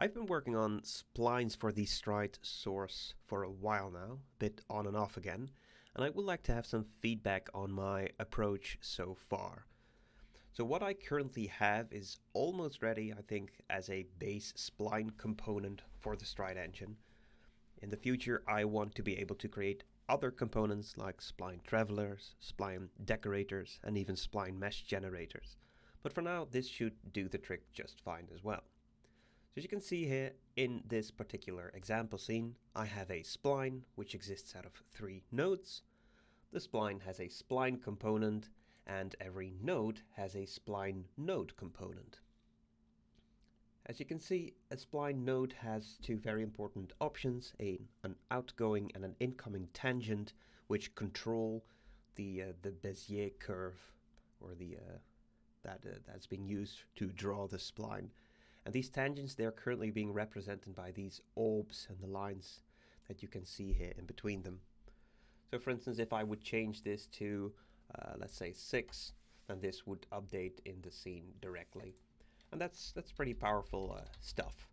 I've been working on splines for the Stride source for a while now, a bit on and off again, and I would like to have some feedback on my approach so far. So what I currently have is almost ready, I think, as a base spline component for the Stride engine. In the future, I want to be able to create other components like spline travelers, spline decorators, and even spline mesh generators. But for now, this should do the trick just fine as well. So as you can see here in this particular example scene, I have a spline which exists out of 3 nodes. The spline has a spline component and every node has a spline node component. As you can see, a spline node has 2 very important options, an outgoing and an incoming tangent, which control the Bezier curve, or that's being used to draw the spline. And these tangents, they're currently being represented by these orbs and the lines that you can see here in between them. So for instance, if I would change this to, let's say 6, then this would update in the scene directly. And that's pretty powerful stuff.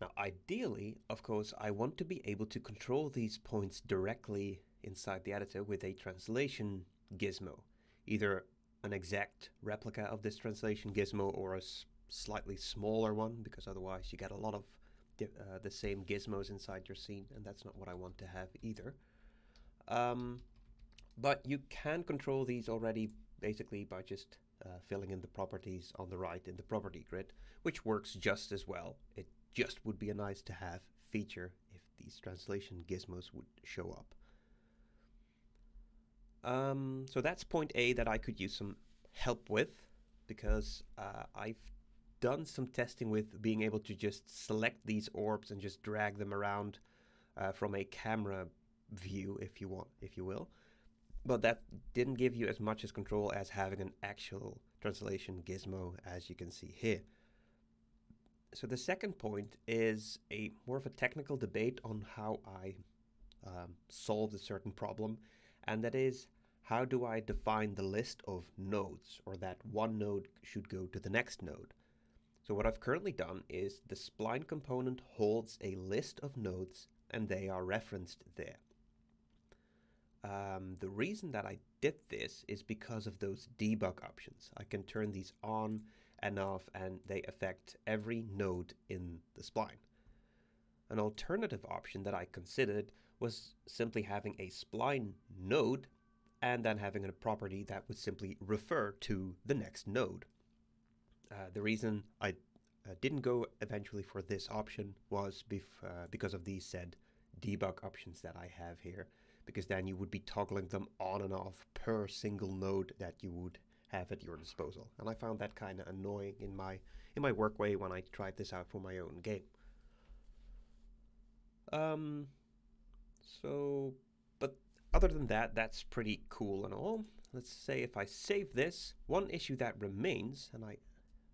Now, ideally, of course, I want to be able to control these points directly inside the editor with a translation gizmo. Either an exact replica of this translation gizmo or a slightly smaller one, because otherwise you get a lot of the same gizmos inside your scene, and that's not what I want to have either. But you can control these already basically by just filling in the properties on the right in the property grid, which works just as well. It just would be a nice to have feature if these translation gizmos would show up. So that's point A that I could use some help with, because I've done some testing with being able to just select these orbs and just drag them around from a camera view, if you will. But that didn't give you as much as control as having an actual translation gizmo, as you can see here. So the second point is more of a technical debate on how I solved a certain problem, and that is, how do I define the list of nodes, or that one node should go to the next node? So what I've currently done is the spline component holds a list of nodes and they are referenced there. The reason that I did this is because of those debug options. I can turn these on and off and they affect every node in the spline. An alternative option that I considered was simply having a spline node and then having a property that would simply refer to the next node. The reason I didn't go eventually for this option was because of these said debug options that I have here, because then you would be toggling them on and off per single node that you would have at your disposal. And I found that kind of annoying in my workway when I tried this out for my own game. But other than that, that's pretty cool and all. Let's say if I save this, one issue that remains, and I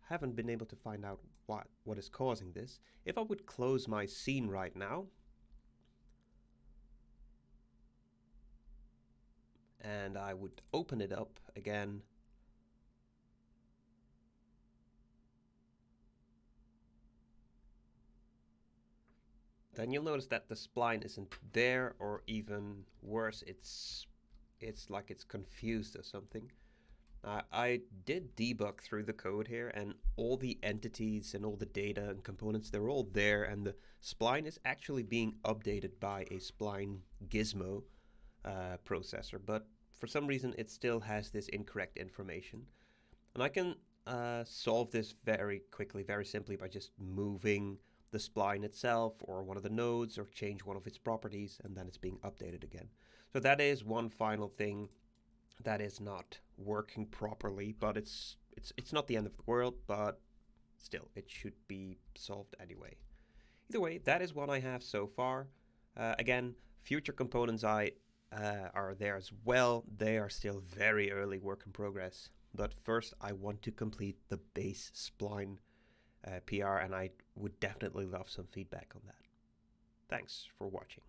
haven't been able to find out what is causing this. If I would close my scene right now, and I would open it up again, then you'll notice that the spline isn't there, or even worse, it's like it's confused or something. I did debug through the code here, and all the entities and all the data and components, they're all there, and the spline is actually being updated by a spline gizmo processor, but for some reason it still has this incorrect information. And I can solve this very quickly, very simply, by just moving the spline itself or one of the nodes, or change one of its properties, and then it's being updated again. So that is one final thing that is not working properly, but it's not the end of the world, but still, it should be solved anyway. Either way, that is what I have so far. Again, future components are there as well. They are still very early work in progress. But first, I want to complete the base spline PR, and I would definitely love some feedback on that. Thanks for watching.